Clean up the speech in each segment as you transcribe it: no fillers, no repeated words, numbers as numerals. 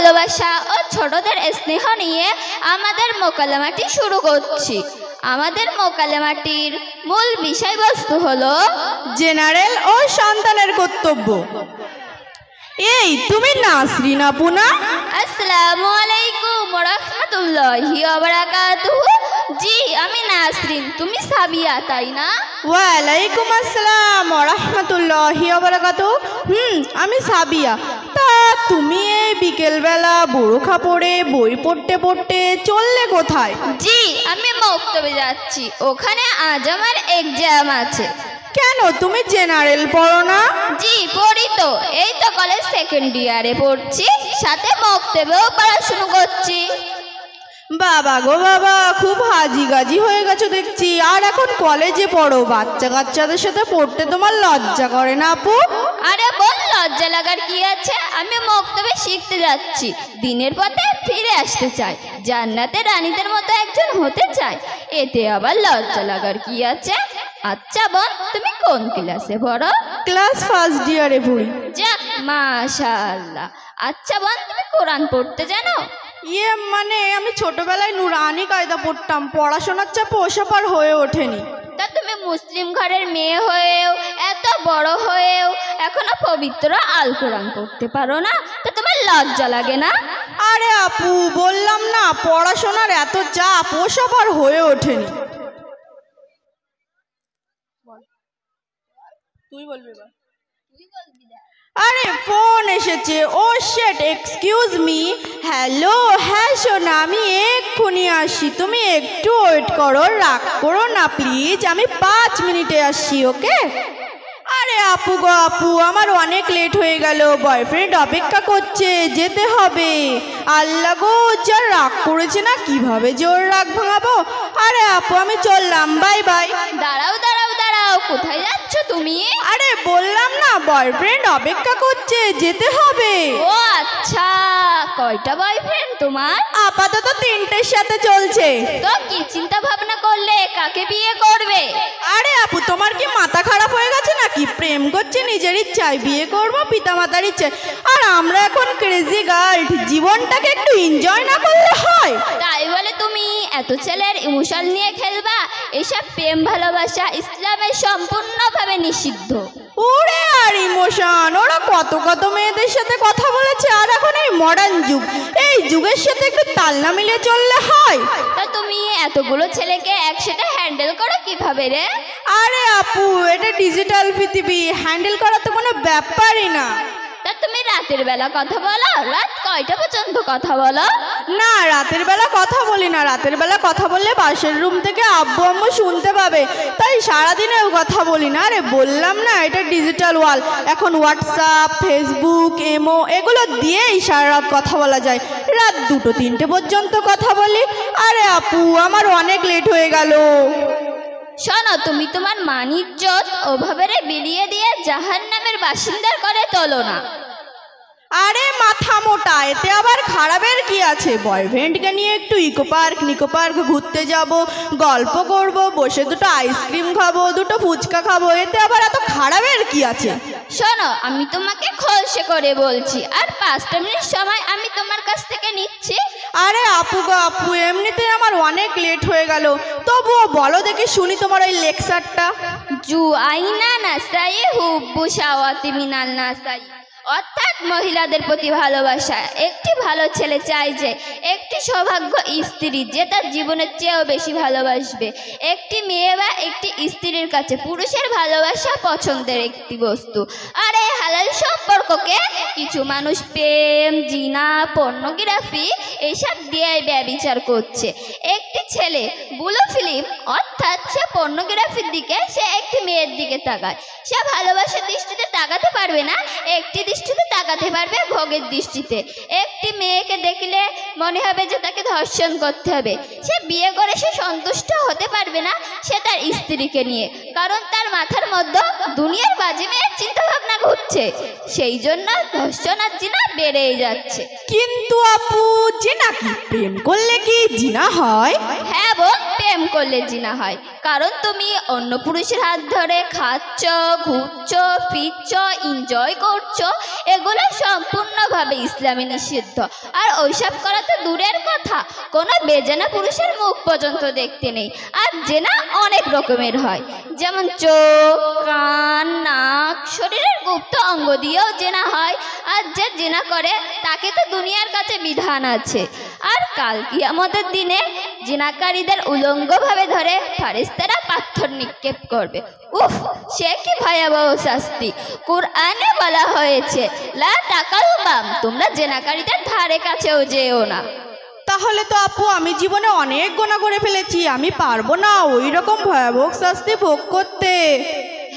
ভালোবাসা ও ছোটদের স্নেহ নিয়ে আমাদের মোকালেমাটি শুরু করছি। আমাদের মোকালেমাটির মূল বিষয়বস্তু হলো জেনারেল ও সন্তানের কর্তব্য। এই তুমি নাসরিন আপু না? আসসালামু আলাইকুম ওয়া রাহমাতুল্লাহি ওয়া বারাকাতুহু। জি আমি নাসরিন, তুমি সাবিয়া তাই না? ওয়ালাইকুম আসসালাম ওয়া রাহমাতুল্লাহি ওয়া বারাকাতুহু। আমি সাবিয়া। তা তুমি এই বিকেলবেলা বোরখা পরে বই পড়তে পড়তে চললে কোথায়? জি আমি মক্তবে যাচ্ছি, ওখানে আজ আমার এক্সাম আছে। কেন তুমি জেনারেল পড়ো না? জি পড়ি তো, এই তো কলেজ সেকেন্ড ইয়ারে পড়ছি, সাথে মক্তবেও পড়াশুনো করছি। বাবা গো বাবা, খুব হাজি গাজি হয়ে গেছো দেখছি। আর এখন কলেজে পড়ো, বাচ্চা কাচ্চাদের সাথে পড়তে তোমার লজ্জা করে না আপু? আরে বল, লজ্জা লাগার কি আছে? আমি মক্তবে শিখতে যাচ্ছি, দিনের পথে ফিরে আসতে চাই, জান্নাতের রানীদের মতো একজন হতে চাই, এতে আবার লজ্জা লাগার কি আছে? আচ্ছা বোন, তুমি কোন ক্লাসে পড়ো? ক্লাস ফার্স্ট ইয়ারে পড়ি। যাক মাশাআল্লাহ। আচ্ছা বোন, তুমি কোরআন পড়তে জানো? মানে আমি ছোটবেলায় নুরানি কায়দা পড়তাম, পড়াশোনার চাপে ওসব আর হয়ে ওঠেনি। তা তুমি মুসলিম ঘরের মেয়ে হয়েও, এত বড় হয়েও এখনো পবিত্র আল কোরআন পড়তে পারো না? তা তোমার লজ্জা লাগে না? আরে আপু বললাম না, পড়াশোনার এত চাপ, ওসব আর হয়ে ওঠেনি। তুই বলবি এবার। আরে ফোন এসেছে। ও শিট, এক্সকিউজ মি। হ্যালো, হ্যাঁ সোনা, আমি এক্ষুনি আসি, তুমি একটু ওয়েট করো, রাগ করো না প্লিজ, আমি 5 মিনিটে আসছি, ওকে? আরে আপু গো আপু, আমার অনেক লেট হয়ে গেল, বয়ফ্রেন্ড অপেক্ষা করছে, যেতে হবে। আল্লাহ গো, যা রাগ করেছে না, কিভাবে জোর রাগ ভাঙাবো। আরে আপু আমি চললাম, বাই বাই। দাঁড়াও দাঁড়াও দাঁড়াও, কোথায় যাচ্ছ তুমি? আরে বললাম না, বয়ফ্রেন্ড অপেক্ষা করছে, যেতে হবে। ও আচ্ছা, কয়টা বয়ফ্রেন্ড তোমার? আপাতত 3টের সাথে চলছে। তো কি চিন্তা ভাবনা করলে, কাকে বিয়ে করবে? আরে আপু তোমার কি মাথা খারাপ হয়ে গেছে নাকি? প্রেম করছে নিজের ইচ্ছায়, বিয়ে করবো পিতামাতার ইচ্ছায়। আর আমরা এখন ক্রেজি গার্ল, জীবনটাকে একটু এনজয় না করলে হয়? তাই বলে তুমি এত ছেলের ইমোশন নিয়ে খেলবা? এসব প্রেম ভালোবাসা ইসলামের সম্পূর্ণভাবে নিষিদ্ধ। ওরে আর ইমোশন, ওরা কত কত মেয়েদের সাথে কথা বলেছে। আর এখন এই মডার্ন যুগ, এই যুগের সাথে একটু তাল না মিলিয়ে চললে হয়? তা তুমি এতগুলো ছেলেকে একসাথে হ্যান্ডেল করো কিভাবে রে? আরে আপু, এটা ডিজিটাল পৃথিবী, হ্যান্ডেল করা তো কোনো ব্যাপারই না। তা তুমি রাতের বেলা কথা বলো? রাত কয়টা পর্যন্ত কথা বলো? না, রাতের বেলা কথা বলি না। রাতের বেলা কথা বললে পাশের রুম থেকে আব্বু আম্মু শুনতে পাবে, তাই সারাদিনেও কথা বলি না। আরে বললাম না, এটা ডিজিটাল ওয়ার্ল্ড, এখন হোয়াটসঅ্যাপ, ফেসবুক, এমো এগুলো দিয়েই সারা রাত কথা বলা যায়। রাত 2-3টে পর্যন্ত কথা বলি। আরে আপু আমার অনেক লেট হয়ে গেল। শোনো, তুমি তোমার মান ইজ্জত ওভাবে বিলিয়ে দিয়ে জাহান্নামের বাসিন্দার করে তোলো না। আরে মাথা মোটা, এতে আবার খারাপের কি আছে? বয়ফ্রেন্ডকে নিয়ে একটু নিকো পার্ক ঘুরতে যাব, গল্প করব, বসে দুটো আইসক্রিম খাবো, দুটো ফুচকা খাবো, এতে আবার এত খারাপের কি আছে? শোনো, আমি তোমাকে খোলসে করে বলছি, আর 5টা মিনিট সময় আমি তোমার কাছ থেকে নিচ্ছি। আরে আপু গো আপু, এমনিতে আমার অনেক লেট হয়ে গেল, তবুও বলো দেখি শুনি তোমার ওই লেকচারটা। জু আইনা নাসাই হুব্বু শাওয়াতি মিনাল নাসাই, অর্থাৎ মহিলাদের প্রতি ভালোবাসা। একটি ভালো ছেলে চাই যে একটি সৌভাগ্য স্ত্রী যে তার জীবনের চেয়েও বেশি ভালোবাসবে। একটি মেয়ে বা একটি স্ত্রীর কাছে পুরুষের ভালোবাসা পছন্দের একটি বস্তু। আর এই হালাল সম্পর্ককে কিছু মানুষ প্রেম, জিনা, পর্নোগ্রাফি এইসব দিয়ে ব্যভিচার করছে। একটি ছেলে বুলো ফিল্ম, অর্থাৎ সে পর্নোগ্রাফির দিকে, সে একটি মেয়ের দিকে তাকায়, সে ভালোবাসার দৃষ্টিতে তাকাতে পারবে না, একটি দৃষ্টিতে তাকাতে পারবে ভোগের দৃষ্টিতে। একটি মেয়েকে দেখলে মনে হবে যে তাকে ধর্ষণ করতে হবে। সে বিয়ে করে সে সন্তুষ্ট হতে পারবে না সে তার স্ত্রীকে নিয়ে, কারণ তার মাথার মধ্যে দুনিয়ার বাজে মেয়ের চিন্তা ভাবনা ঘুরছে। সেই জন্য ধর্ষণ আর জিনা বেড়েই যাচ্ছে। কিন্তু আপু, জিনা কি প্রেম করলে কি জিনা হয়? হ্যাঁ বোন, প্রেম করলে জিনা হয়, কারণ তুমি অন্য পুরুষের হাত ধরে খাচ্ছ, ঘুরছ, ফিরছ, এনজয় করছো, এগুলো সম্পূর্ণভাবে ইসলামে নিষিদ্ধ। আর ওইসব করা তো দূরের কথা, কোনো বেজানা পুরুষের মুখ পর্যন্ত দেখতে নেই। আর জেনা অনেক রকমের হয়, যেমন চোখ, কান, নাক, শরীরের গুপ্ত অঙ্গ দিয়েও জেনা হয়। আর যে জেনা করে তাকে তো দুনিয়ার কাছে বিধান আছে। আর কাল কিয়ামতের দিনে জিনাকারীদের উলঙ্গভাবে ধরে ফারিস্তারা পাথর নিক্ষেপ করবে। উফ, সে কি ভয়াবহ শাস্তি! কুরআনে বলা হয়েছে, লা তাকারুবাম, তোমরা জিনাকারীদের ধারে কাছেও যেও না। তাহলে তো আপু আমি জীবনে অনেক গোনা করে ফেলেছি, আমি পারবো না ওই রকম ভয়াবহ শাস্তি ভোগ করতে।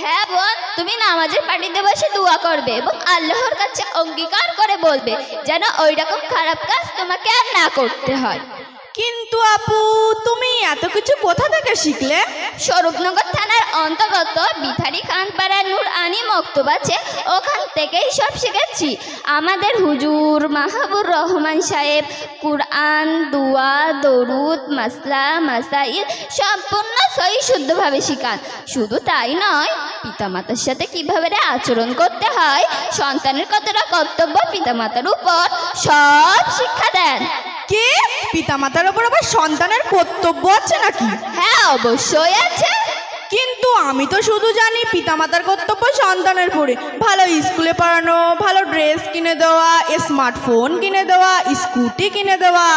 হ্যাঁ বোন, তুমি নামাজের পাটিতে বসে দোয়া করবে এবং আল্লাহর কাছে অঙ্গীকার করে বলবে যেন ওই রকম খারাপ কাজ তোমাকে আর না করতে হয়। কিন্তু আপু তুমি এত কিছু কোথা থেকে শিখলে? স্বরূপনগর থানার অন্তর্গত বিথারি খানপাড়া নূর আনি মক্তব আছে, ওখান থেকেই সব শিখেছি। আমাদের হুজুর মাহবুর রহমান সাহেব কুরআন, দোয়া, দরুদ, মাসলা, মাসাইল সম্পূর্ণ সহি শুদ্ধভাবে শিখান। শুধু তাই নয়, পিতামাতার সাথে কিভাবে আচরণ করতে হয়, সন্তানের কতটা কর্তব্য পিতামাতার উপর, সব শিক্ষা দেন। কে পিতামাতার উপর আবার সন্তানের কর্তব্য আছে নাকি? হ্যাঁ, অবশ্যই আছে। কিন্তু আমি তো শুধু জানি পিতামাতার কর্তব্য সন্তানের পরে ভালো স্কুলে পড়ানো, ভালো ড্রেস কিনে দেওয়া, স্মার্টফোন কিনে দেওয়া, স্কুটি কিনে দেওয়া।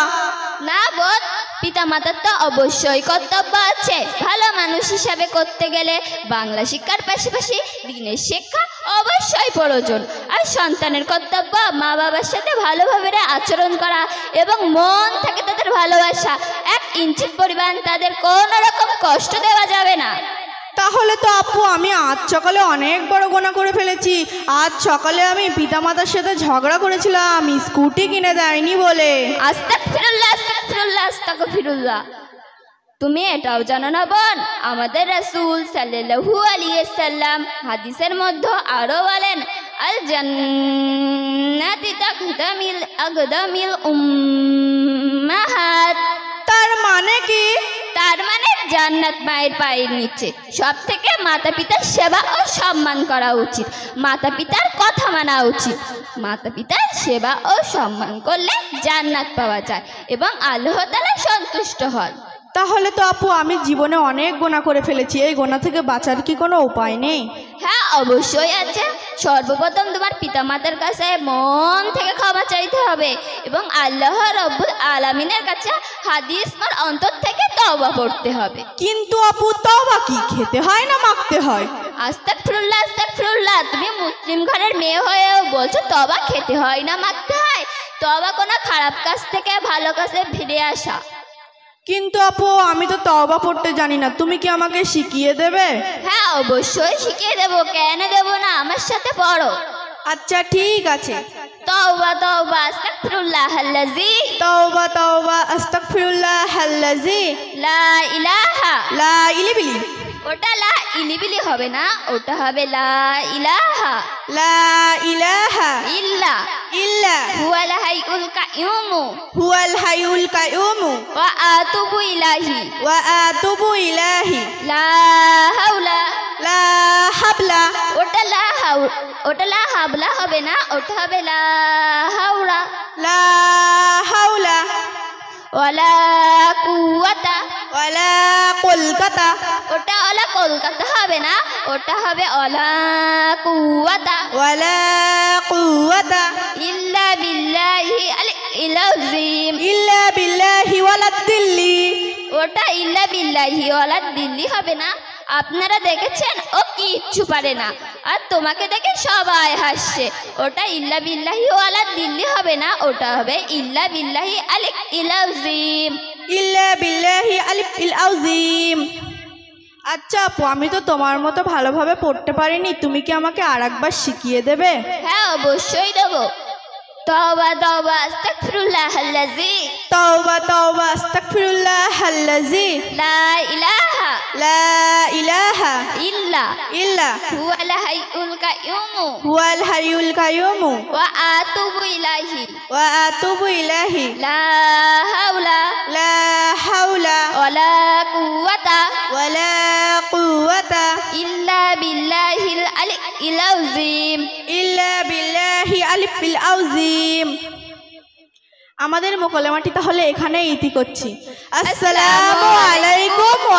না বোন, পিতামাতার তো অবশ্যই কর্তব্য আছে। ভালো মানুষ হিসাবে করতে গেলে বাংলা শিক্ষার পাশাপাশি দিনের শিক্ষা অবশ্যই প্রয়োজন। আর সন্তানের কর্তব্য মা বাবার সাথে ভালোভাবে আচরণ করা এবং মন থেকে তাদের ভালোবাসা। 1 ইঞ্চির পরিমাণ তাদের কোনো রকম কষ্ট দেওয়া যাবে না। তাহলে তো আপু আমি আজ সকালে অনেক বড় গোনা করে ফেলেছি। আজ সকালে আমি পিতামাতার সাথে ঝগড়া করেছিলাম স্কুটি কিনে দেয়নি বলে। আস্তাগফিরুল্লাহ, আস্তাগফিরুল্লাহ, আস্তাগফিরুল্লাহ। তুমি এটাও জানো না বোন, আমাদের রাসূল সাল্লাল্লাহু আলাইহি ওয়াসাল্লাম হাদিসের মধ্যে আরো বলেন, আল জান্নাতি তাকদামিল আকদামিল উম্মাহাত। তার মানে কি? তার মানে জান্নাত মায়ের পায়ের নিচে। সব থেকে মাতা পিতার সেবা ও সম্মান করা উচিত, মাতা পিতার কথা মানা উচিত। মাতা পিতার সেবা ও সম্মান করলে জান্নাত পাওয়া যায় এবং আল্লাহ তাআলা সন্তুষ্ট হন। তাহলে তো আপু আমি জীবনে অনেক গোনা করে ফেলেছি, এই গোনা থেকে বাঁচার কি কোনো উপায় নেই? হ্যাঁ, অবশ্যই আছে। সর্বপ্রথম তোমার পিতামাতার কাছে মন থেকে ক্ষমা চাইতে হবে এবং আল্লাহ রব্বুল আলামিনের কাছে হাদিসমার অন্তর থেকে তওবা পড়তে হবে। কিন্তু আপু তওবা কি খেতে হয় না মাখতে হয়? আস্তাগফিরুল্লাহ, আস্তাগফিরুল্লাহ। তুমি মুসলিম ঘরের মেয়ে হয়েও বলছো তওবা খেতে হয় না মাখতে হয়? তওবা কোনো খারাপ কাজ থেকে ভালো কাজে ফিরে আসা। কিন্তু আপু আমি তো তওবা পড়তে জানি না, তুমি কি আমাকে শিখিয়ে দেবে? হ্যাঁ, অবশ্যই শিখিয়ে দেবো, কেন দেবো না, আমার সাথে পড়ো। আচ্ছা ঠিক আছে। তওবা তওবা আস্তাগফিরুল্লাহাল্লাযী, তওবা তওবা আস্তাগফিরুল্লাহাল্লাযী, লা ইলাহা, লা ইলিবিলি। ওটা লা ইলিবিলি হবে না, ওটা হবে লা ইলাহা, লা ইলাহা ইল্লা ইল্লা হুয়াল হাইয়ুল কাইয়ুম হুয়াল হাইয়ুল কাইয়ুম ওয়া আতুবু ইলাইহি, ওয়া আতুবু ইলাইহি, লা হাওলা, লা হাবলা। ওটা লা হাবলা হবে না, ওটা হবে লা হাওলা, লা হাওলা ওয়ালা কুওয়াতা, ওয়ালা কলকাতা। ওটা ওলা কলকাতা হবে না, ওটা হবে ওলা কুওয়াতা, ওয়ালা কুওয়াতা ইল্লা বিল্লাহি আল ইলাযীম, ইল্লা বিল্লাহি ওয়ালা দিল্লি। ওটা ইল্লা বিল্লাহি ওয়ালা দিল্লি হবে না। আপনারা দেখেছেন ও কিচ্ছু পারে না, আর তোমাকে দেখে সবাই হাসছে। ওটা ইল্লা বিল্লাহি ওয়ালা দিল্লি হবে না, ওটা হবে ইল্লা বিল্লাহি আল ইলাযীম, ইল্লা বিল্লাহি আলিফ ইল আযীম। আচ্ছা আপু আমি তো তোমার মতো ভালোভাবে পড়তে পারিনি, তুমি কি আমাকে আরেকবার শিখিয়ে দেবে? হ্যাঁ, অবশ্যই দেবো। তওবা তওবা আস্তাগফিরুল্লাহাল্লাযী, তওবা তওবা আস্তাগফিরুল্লাহাল্লাযী, লা ইলাহা, লা ইলাহা ইল্লা ইল্লা হুয়াল হাইয়ুল কাইয়ুম হুয়াল হাইয়ুল কাইয়ুম ওয়া আতুবু ইলাইহি, ওয়া আতুবু ইলাইহি, লা হাওলা লা হাওলা ওয়ালা কুওয়াতা ওয়ালা কুওয়াতা ইল্লা বিল্লাহিল আলিয়্যিল আযীম। ইল্লা বিল্লাহি আলিয়্যিল আযীম। আমাদের মোকালেমাটি তাহলে এখানে ইতি করছি। আসসালামু আলাইকুম ওয়া